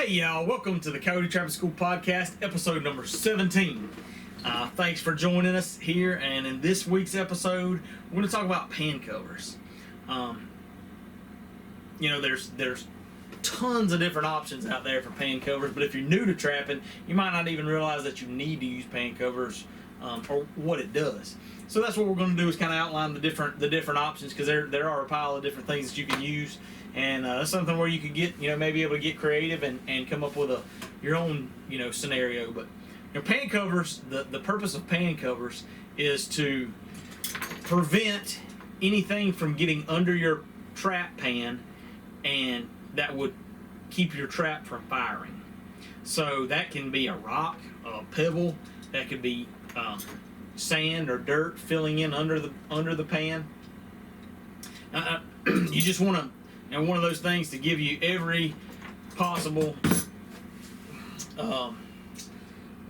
Hey y'all, welcome to the Coyote Trapping School Podcast, episode number 17. Thanks for joining us here, and in this week's episode, we're going to talk about pan covers. There's tons of different options out there for pan covers, but if you're new to trapping, you might not even realize that you need to use pan covers or what it does. So that's what we're going to do, is kind of outline the different options, because there are a pile of different things that you can use. And that's something where you could get, maybe able to get creative and come up with your own, scenario. But pan covers, the purpose of pan covers is to prevent anything from getting under your trap pan, and that would keep your trap from firing. So that can be a rock, a pebble, that could be sand or dirt filling in under the pan. You just want to. And one of those things to give you every possible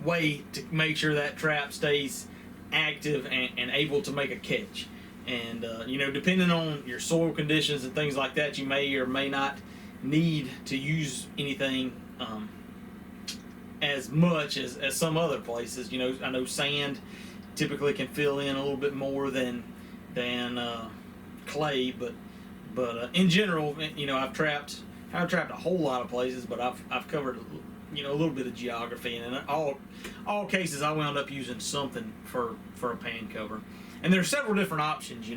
way to make sure that trap stays active and able to make a catch. And, depending on your soil conditions and things like that, you may or may not need to use anything as much as some other places. I know sand typically can fill in a little bit more than clay, but in general, I've trapped a whole lot of places, but I've covered a little bit of geography, and in all cases I wound up using something for a pan cover. And there's several different options.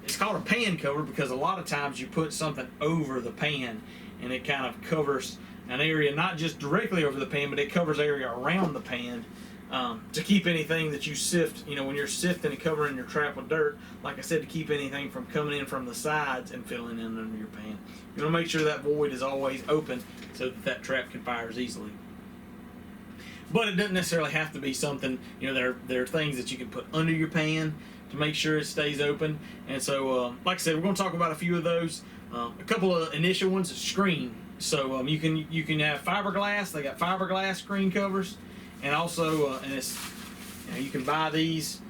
It's called a pan cover because a lot of times you put something over the pan, and it kind of covers an area not just directly over the pan, but it covers area around the pan. To keep anything that you sift, when you're sifting and covering your trap with dirt, like I said, to keep anything from coming in from the sides and filling in under your pan. You want to make sure that void is always open so that trap can fire easily. But it doesn't necessarily have to be something, there are things that you can put under your pan to make sure it stays open. And so, like I said, we're going to talk about a few of those. A couple of initial ones is screen. So you can have fiberglass. They got fiberglass screen covers. And also, you can buy these,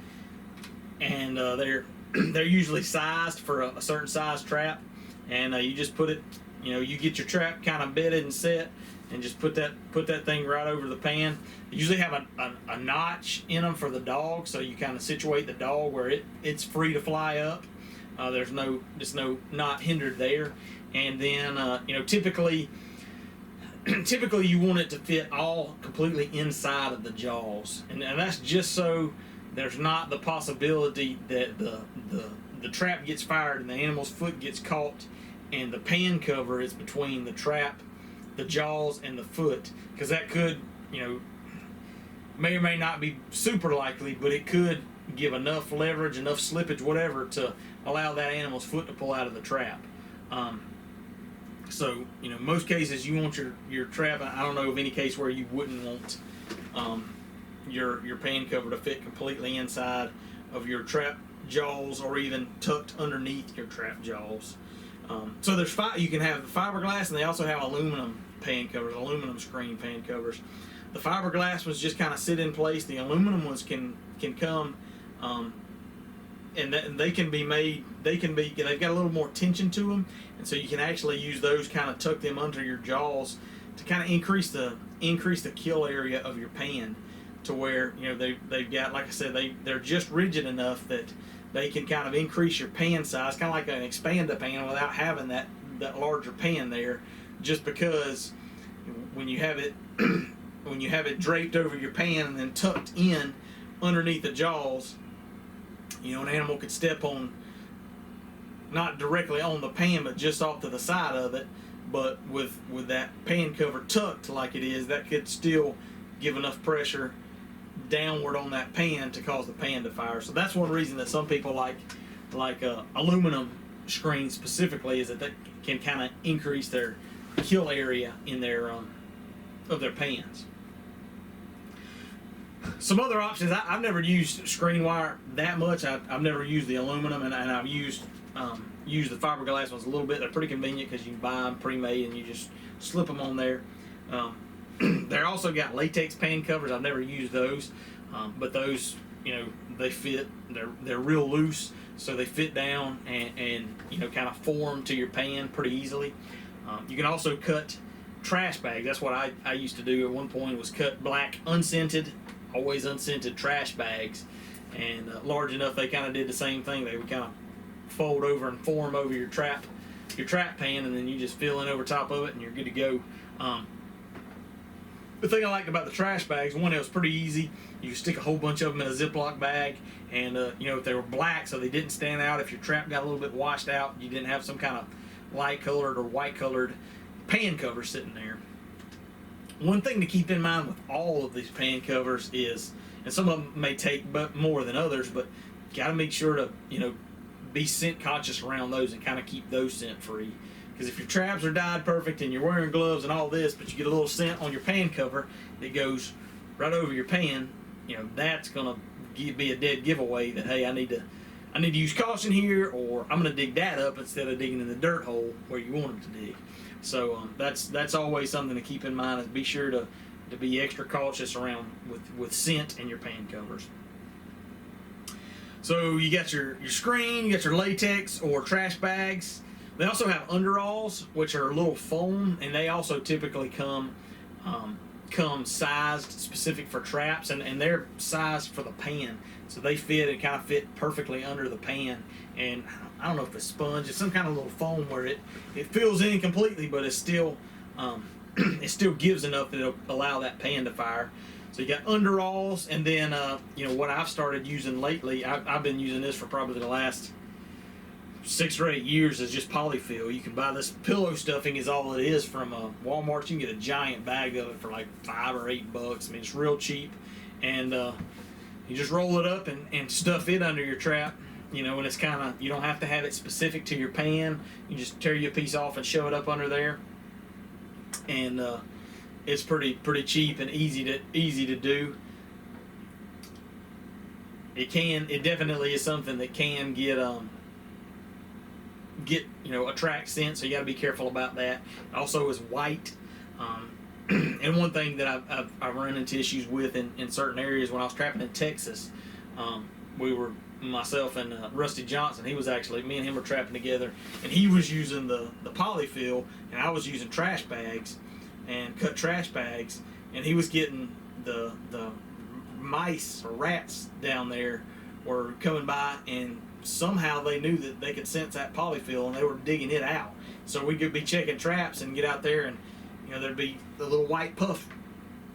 and they're usually sized for a certain size trap, and you just put it, you get your trap kind of bedded and set, and just put that thing right over the pan. They usually have a notch in them for the dog, so you kind of situate the dog where it's free to fly up. There's no not hindered there, and then typically you want it to fit all completely inside of the jaws, and that's just so there's not the possibility that the trap gets fired and the animal's foot gets caught and the pan cover is between the trap, the jaws, and the foot, because that could, may or may not be super likely, but it could give enough leverage, enough slippage, whatever, to allow that animal's foot to pull out of the trap. So, most cases you want your trap. I don't know of any case where you wouldn't want your pan cover to fit completely inside of your trap jaws, or even tucked underneath your trap jaws. So you can have the fiberglass, and they also have aluminum pan covers, aluminum screen pan covers. The fiberglass ones just kind of sit in place. The aluminum ones can come. And they can be made. They've got a little more tension to them, and so you can actually use those, kind of tuck them under your jaws to kind of increase the kill area of your pan, to where they've got, like I said, they're just rigid enough that they can kind of increase your pan size, kind of like an expand pan, without having that larger pan there, just because when you have it draped over your pan and then tucked in underneath the jaws. An animal could step on, not directly on the pan, but just off to the side of it. But with that pan cover tucked like it is, that could still give enough pressure downward on that pan to cause the pan to fire. So that's one reason that some people like aluminum screens specifically, is that they can kind of increase their kill area in their of their pans. Some other options, I've never used screen wire that much. I've never used the aluminum, and I've used the fiberglass ones a little bit. They're pretty convenient because you can buy them pre-made and you just slip them on there. They're also got latex pan covers. I've never used those, but those, they fit. They're real loose, so they fit down and kind of form to your pan pretty easily. You can also cut trash bags. That's what I used to do at one point, was cut black unscented, always unscented trash bags, and large enough they kind of did the same thing. They would kind of fold over and form over your trap pan, and then you just fill in over top of it and you're good to go. The thing I liked about the trash bags, one, it was pretty easy. You stick a whole bunch of them in a Ziploc bag, and if they were black, so they didn't stand out. If your trap got a little bit washed out, you didn't have some kind of light colored or white colored pan cover sitting there. One thing to keep in mind with all of these pan covers is, and some of them may take more than others, but you got to make sure to be scent conscious around those and kind of keep those scent free. Because if your traps are dyed perfect and you're wearing gloves and all this, but you get a little scent on your pan cover that goes right over your pan, that's gonna be a dead giveaway that, hey, I need to use caution here, or I'm gonna dig that up instead of digging in the dirt hole where you want them to dig. So that's always something to keep in mind, is be sure to be extra cautious around with scent in your pan covers. So you got your screen, you got your latex or trash bags. They also have underalls, which are a little foam, and they also typically come sized specific for traps, and they're sized for the pan, so they fit and kind of fit perfectly under the pan. And I don't know if it's sponge, it's some kind of little foam where it fills in completely, but it's still it still gives enough that it'll allow that pan to fire. So you got underalls, and then what I've started using lately, I've been using this for probably the last 6 or 8 years, is just polyfill. You can buy this pillow stuffing, is all it is, from Walmart. You can get a giant bag of it for like $5 or $8. I mean, it's real cheap, and you just roll it up and stuff it under your trap. And it's kind of, you don't have to have it specific to your pan. You just tear you a piece off and shove it up under there, and it's pretty cheap and easy to do. It definitely is something that can get attract scent, so you got to be careful about that. It also is white, and one thing that I've run into issues with in certain areas when I was trapping in Texas, we were, myself and Rusty Johnson, me and him were trapping together, and he was using the polyfill, and I was using trash bags and cut trash bags, and he was getting the mice or rats down there were coming by, and somehow they knew that they could sense that polyfill, and they were digging it out. So we could be checking traps and get out there, and there'd be the little white puff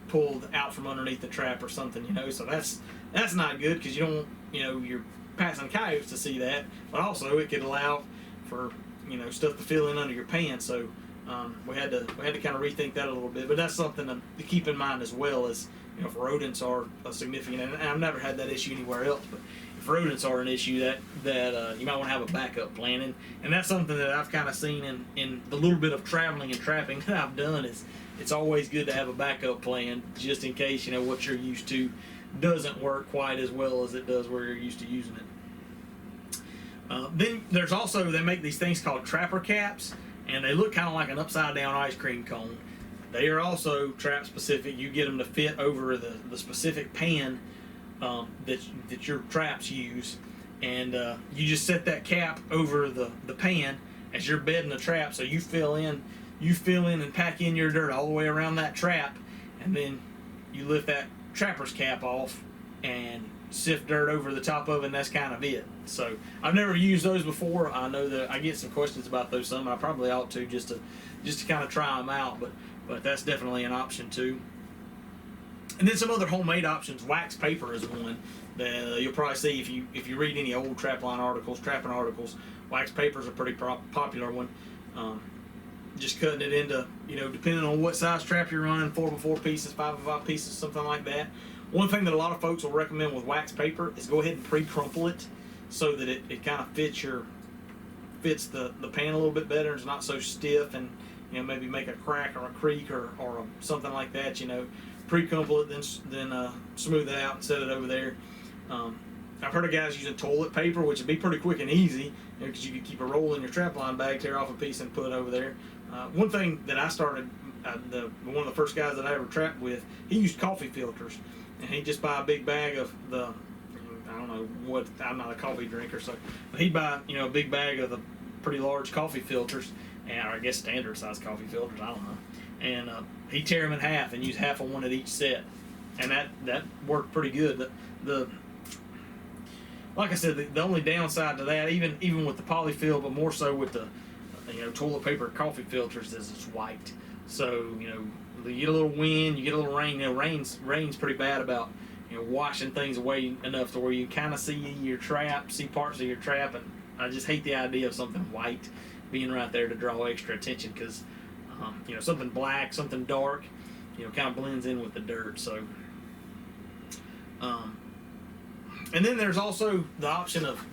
pulled out from underneath the trap or something. So that's not good, because you don't want you're passing coyotes to see that, but also it could allow for stuff to fill in under your pan. So we had to kind of rethink that a little bit, but that's something to keep in mind, as well as if rodents are a significant, and I've never had that issue anywhere else, but if rodents are an issue, that you might want to have a backup plan, and that's something that I've kind of seen in the little bit of traveling and trapping that I've done, is it's always good to have a backup plan, just in case what you're used to doesn't work quite as well as it does where you're used to using it. Then there's also, they make these things called trapper caps, and they look kind of like an upside down ice cream cone. They are also trap specific. You get them to fit over the specific pan that your traps use, and you just set that cap over the pan as you're bedding the trap. So you fill in and pack in your dirt all the way around that trap, and then you lift that trapper's cap off and sift dirt over the top of it, and that's kind of it. So I've never used those before. I know that I get some questions about those some, and I probably ought to, just to kind of try them out, but that's definitely an option too. And then some other homemade options. Wax paper is one that you'll probably see if you read any old trapping articles. Wax paper is a pretty popular one. Just cutting it into, depending on what size trap you're running, 4x4 pieces, 5x5 pieces, something like that. One thing that a lot of folks will recommend with wax paper is go ahead and pre-crumple it, so that it kind of fits the pan a little bit better, and it's not so stiff, and maybe make a crack or a creak or something like that. Pre-crumple it, then smooth it out and set it over there. I've heard of guys using toilet paper, which would be pretty quick and easy, because you could keep a roll in your trap line bag, tear off a piece, and put it over there. One thing that I started, one of the first guys that I ever trapped with, he used coffee filters, and he'd just buy a big bag of I'm not a coffee drinker, so but he'd buy a big bag of the pretty large coffee filters, or I guess standard size coffee filters, I don't know. and he'd tear them in half and use half of one at each set, and that worked pretty good. The like I said, the only downside to that, even with the polyfill, but more so with the toilet paper coffee filters, is it's white. So you get a little wind, you get a little rain. Rain's pretty bad about washing things away enough to where you kind of see your trap, see parts of your trap, and I just hate the idea of something white being right there to draw extra attention, because something black, something dark, kind of blends in with the dirt. So, and then there's also the option of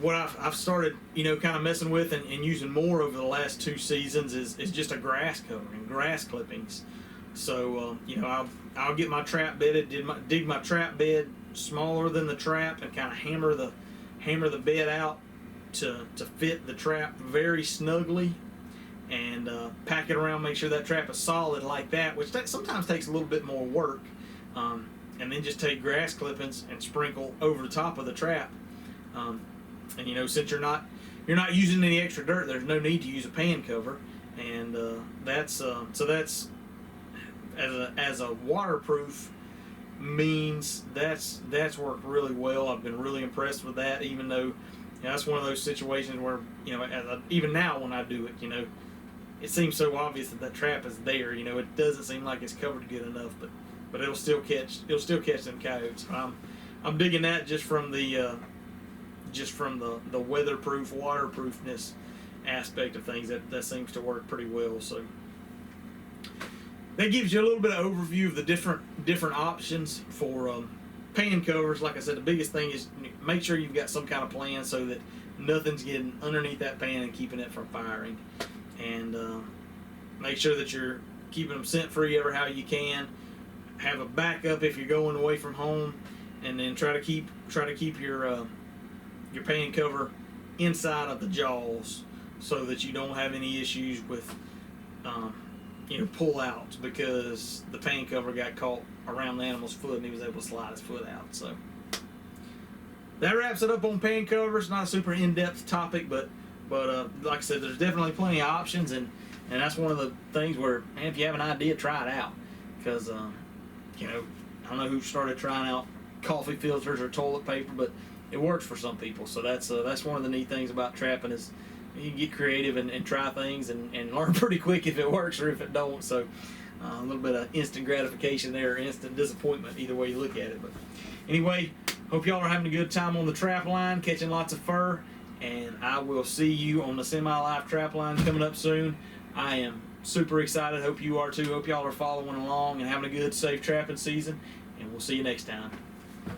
what I've started kind of messing with and using more over the last 2 seasons is just a grass cover and grass clippings. So I'll get my trap bedded, dig my trap bed smaller than the trap, and kind of hammer the bed out to fit the trap very snugly, and pack it around, make sure that trap is solid like that, which sometimes takes a little bit more work, and then just take grass clippings and sprinkle over the top of the trap, and since you're not using any extra dirt, there's no need to use a pan cover, and that's as a waterproof means, that's worked really well. I've been really impressed with that, even though that's one of those situations where even now when I do it, it seems so obvious that trap is there. It doesn't seem like it's covered good enough, but it'll still catch them coyotes. I'm digging that just from the weatherproof, waterproofness aspect of things. That seems to work pretty well. So that gives you a little bit of overview of the different options for pan covers. Like I said, the biggest thing is make sure you've got some kind of plan so that nothing's getting underneath that pan and keeping it from firing, and make sure that you're keeping them scent free ever how you can. Have a backup if you're going away from home, and then try to keep your pan cover inside of the jaws so that you don't have any issues with pull outs, because the pan cover got caught around the animal's foot and he was able to slide his foot out. So that wraps it up on pan covers. Not a super in-depth topic, but like I said, there's definitely plenty of options, and that's one of the things where, man, if you have an idea, try it out, because I don't know who started trying out coffee filters or toilet paper, but it works for some people. So that's one of the neat things about trapping, is you can get creative and try things and learn pretty quick if it works or if it don't. So a little bit of instant gratification there, or instant disappointment, either way you look at it. But anyway, hope y'all are having a good time on the trap line, catching lots of fur, and I will see you on the semi-live trap line coming up soon. I am super excited. Hope you are too. Hope y'all are following along and having a good, safe trapping season, and we'll see you next time.